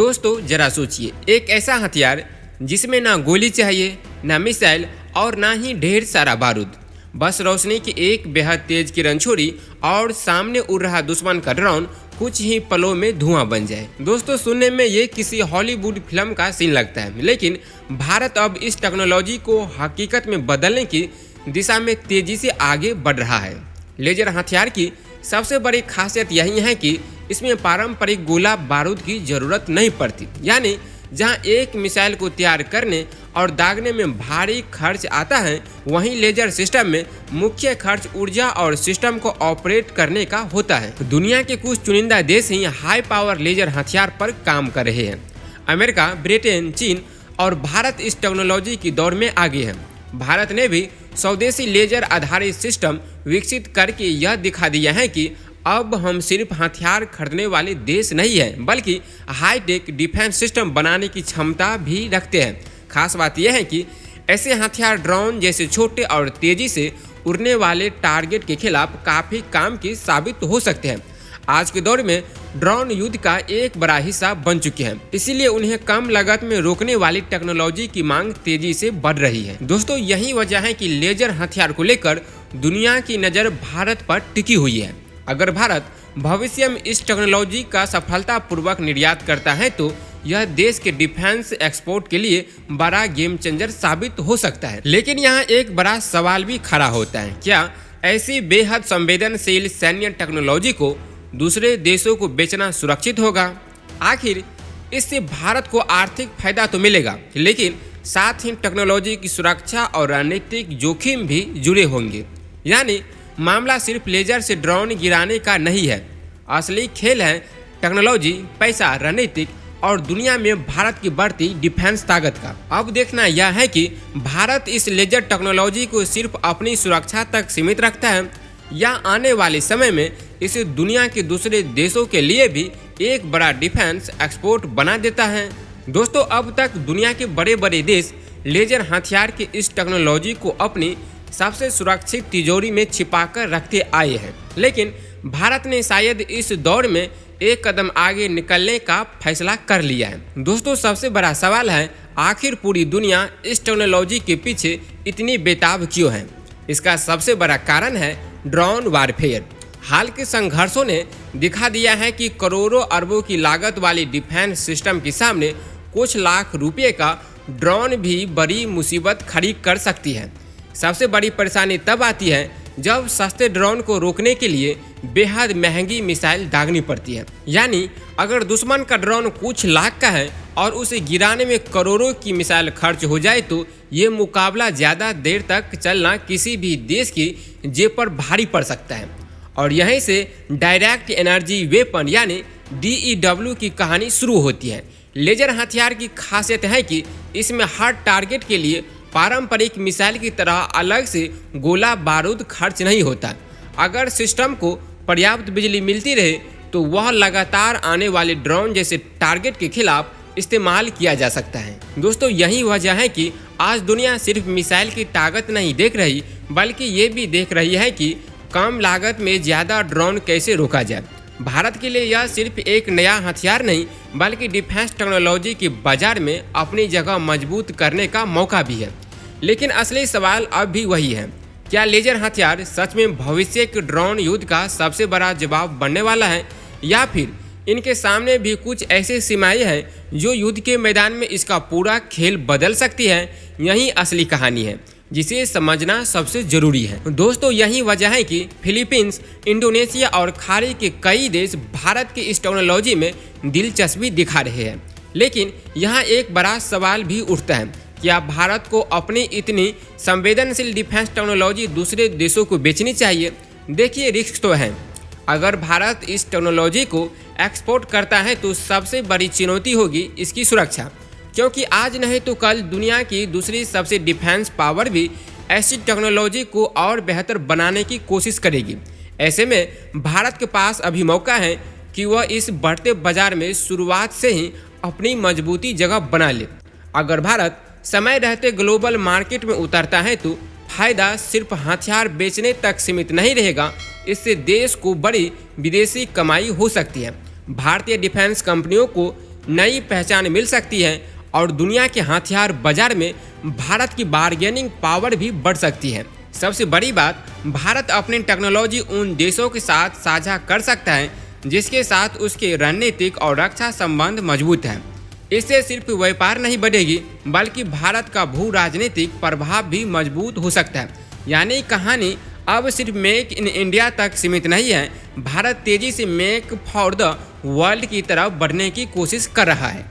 दोस्तों जरा सोचिए, एक ऐसा हथियार जिसमें ना गोली चाहिए, ना मिसाइल और ना ही ढेर सारा बारूद, बस रोशनी की एक बेहद तेज किरण छोड़ी और सामने उड़ रहा दुश्मन का ड्रोन कुछ ही पलों में धुआं बन जाए। दोस्तों सुनने में ये किसी हॉलीवुड फिल्म का सीन लगता है, लेकिन भारत अब इस टेक्नोलॉजी को हकीकत में बदलने की दिशा में तेजी से आगे बढ़ रहा है। लेजर हथियार की सबसे बड़ी खासियत यही है कि इसमें पारंपरिक गोला बारूद की जरूरत नहीं पड़ती, यानी जहां एक मिसाइल को तैयार करने और दागने में भारी खर्च आता है, वहीं लेजर सिस्टम में मुख्य खर्च ऊर्जा और सिस्टम को ऑपरेट करने का होता है। दुनिया के कुछ चुनिंदा देश ही हाई पावर लेजर हथियार पर काम कर रहे हैं। अमेरिका, ब्रिटेन, चीन और भारत इस टेक्नोलॉजी की दौड़ में आगे है। भारत ने भी स्वदेशी लेजर आधारित सिस्टम विकसित करके यह दिखा दिया है कि अब हम सिर्फ हथियार खरीदने वाले देश नहीं हैं, बल्कि हाईटेक डिफेंस सिस्टम बनाने की क्षमता भी रखते हैं। खास बात यह है कि ऐसे हथियार ड्रोन जैसे छोटे और तेजी से उड़ने वाले टारगेट के खिलाफ काफ़ी काम की साबित हो सकते हैं। आज के दौर में ड्रोन युद्ध का एक बड़ा हिस्सा बन चुके हैं, इसीलिए उन्हें कम लागत में रोकने वाली टेक्नोलॉजी की मांग तेजी से बढ़ रही है। दोस्तों यही वजह है कि लेजर हथियार को लेकर दुनिया की नज़र भारत पर टिकी हुई है। अगर भारत भविष्य में इस टेक्नोलॉजी का सफलतापूर्वक निर्यात करता है तो यह देश के डिफेंस एक्सपोर्ट के लिए बड़ा गेम चेंजर साबित हो सकता है। लेकिन यहाँ एक बड़ा सवाल भी खड़ा होता है, क्या ऐसी बेहद संवेदनशील सैन्य टेक्नोलॉजी को दूसरे देशों को बेचना सुरक्षित होगा? आखिर इससे भारत को आर्थिक फायदा तो मिलेगा, लेकिन साथ ही टेक्नोलॉजी की सुरक्षा और रणनीतिक जोखिम भी जुड़े होंगे। यानी मामला सिर्फ लेजर से ड्रोन गिराने का नहीं है, असली खेल है टेक्नोलॉजी, पैसा, रणनीतिक और दुनिया में भारत की बढ़ती डिफेंस ताकत का। अब देखना यह है कि भारत इस लेजर टेक्नोलॉजी को सिर्फ अपनी सुरक्षा तक सीमित रखता है या आने वाले समय में इसे दुनिया के दूसरे देशों के लिए भी एक बड़ा डिफेंस एक्सपोर्ट बना देता है। दोस्तों अब तक दुनिया के बड़े बड़े देश लेजर हथियार की इस टेक्नोलॉजी को अपनी सबसे सुरक्षित तिजोरी में छिपाकर रखते आए हैं, लेकिन भारत ने शायद इस दौर में एक कदम आगे निकलने का फैसला कर लिया है। दोस्तों सबसे बड़ा सवाल है, आखिर पूरी दुनिया इस टेक्नोलॉजी के पीछे इतनी बेताब क्यों है? इसका सबसे बड़ा कारण है ड्रोन वारफेयर। हाल के संघर्षों ने दिखा दिया है कि करोड़ों अरबों की लागत वाली डिफेंस सिस्टम के सामने कुछ लाख रुपये का ड्रोन भी बड़ी मुसीबत खड़ी कर सकती है। सबसे बड़ी परेशानी तब आती है जब सस्ते ड्रोन को रोकने के लिए बेहद महंगी मिसाइल दागनी पड़ती है। यानी अगर दुश्मन का ड्रोन कुछ लाख का है और उसे गिराने में करोड़ों की मिसाइल खर्च हो जाए तो ये मुकाबला ज़्यादा देर तक चलना किसी भी देश की जेब पर भारी पड़ सकता है। और यहीं से डायरेक्ट एनर्जी वेपन यानी DEW की कहानी शुरू होती है। लेजर हथियार की खासियत है कि इसमें हर टारगेट के लिए पारंपरिक मिसाइल की तरह अलग से गोला बारूद खर्च नहीं होता। अगर सिस्टम को पर्याप्त बिजली मिलती रहे तो वह लगातार आने वाले ड्रोन जैसे टारगेट के खिलाफ इस्तेमाल किया जा सकता है। दोस्तों यही वजह है कि आज दुनिया सिर्फ मिसाइल की ताकत नहीं देख रही, बल्कि ये भी देख रही है कि कम लागत में ज़्यादा ड्रोन कैसे रोका जाए। भारत के लिए यह सिर्फ एक नया हथियार नहीं, बल्कि डिफेंस टेक्नोलॉजी के बाजार में अपनी जगह मजबूत करने का मौका भी है। लेकिन असली सवाल अब भी वही है, क्या लेजर हथियार सच में भविष्य के ड्रोन युद्ध का सबसे बड़ा जवाब बनने वाला है, या फिर इनके सामने भी कुछ ऐसी सीमाएं हैं जो युद्ध के मैदान में इसका पूरा खेल बदल सकती है? यही असली कहानी है जिसे समझना सबसे जरूरी है। दोस्तों यही वजह है कि फिलीपींस, इंडोनेशिया और खाड़ी के कई देश भारत की इस टेक्नोलॉजी में दिलचस्पी दिखा रहे हैं। लेकिन यहाँ एक बड़ा सवाल भी उठता है, क्या भारत को अपनी इतनी संवेदनशील डिफेंस टेक्नोलॉजी दूसरे देशों को बेचनी चाहिए? देखिए रिस्क तो है। अगर भारत इस टेक्नोलॉजी को एक्सपोर्ट करता है तो सबसे बड़ी चुनौती होगी इसकी सुरक्षा, क्योंकि आज नहीं तो कल दुनिया की दूसरी सबसे डिफेंस पावर भी ऐसी टेक्नोलॉजी को और बेहतर बनाने की कोशिश करेगी। ऐसे में भारत के पास अभी मौका है कि वह इस बढ़ते बाजार में शुरुआत से ही अपनी मजबूती जगह बना ले। अगर भारत समय रहते ग्लोबल मार्केट में उतरता है तो फायदा सिर्फ हथियार बेचने तक सीमित नहीं रहेगा, इससे देश को बड़ी विदेशी कमाई हो सकती है। भारतीय डिफेंस कंपनियों को नई पहचान मिल सकती है और दुनिया के हथियार बाजार में भारत की बार्गेनिंग पावर भी बढ़ सकती है। सबसे बड़ी बात, भारत अपनी टेक्नोलॉजी उन देशों के साथ साझा कर सकता है जिसके साथ उसके रणनीतिक और रक्षा संबंध मजबूत हैं। इससे सिर्फ व्यापार नहीं बढ़ेगी बल्कि भारत का भू राजनीतिक प्रभाव भी मजबूत हो सकता है। यानी कहानी अब सिर्फ मेक इन इंडिया तक सीमित नहीं है। भारत तेजी से मेक फॉर द वर्ल्ड की तरफ बढ़ने की कोशिश कर रहा है।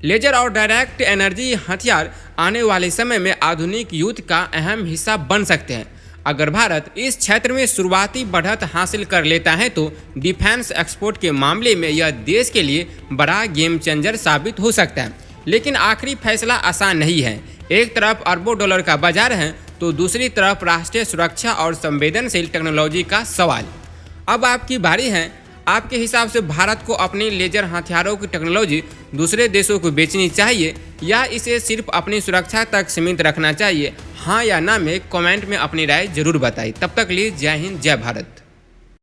लेजर और डायरेक्ट एनर्जी हथियार आने वाले समय में आधुनिक युद्ध का अहम हिस्सा बन सकते हैं। अगर भारत इस क्षेत्र में शुरुआती बढ़त हासिल कर लेता है तो डिफेंस एक्सपोर्ट के मामले में यह देश के लिए बड़ा गेम चेंजर साबित हो सकता है। लेकिन आखिरी फैसला आसान नहीं है। एक तरफ अरबों डॉलर का बाजार है तो दूसरी तरफ राष्ट्रीय सुरक्षा और संवेदनशील टेक्नोलॉजी का सवाल। अब आपकी बारी है। आपके हिसाब से भारत को अपने लेजर हथियारों की टेक्नोलॉजी दूसरे देशों को बेचनी चाहिए या इसे सिर्फ अपनी सुरक्षा तक सीमित रखना चाहिए? हाँ या ना में कमेंट में अपनी राय जरूर बताइए। तब तक लिए जय हिंद, जय भारत।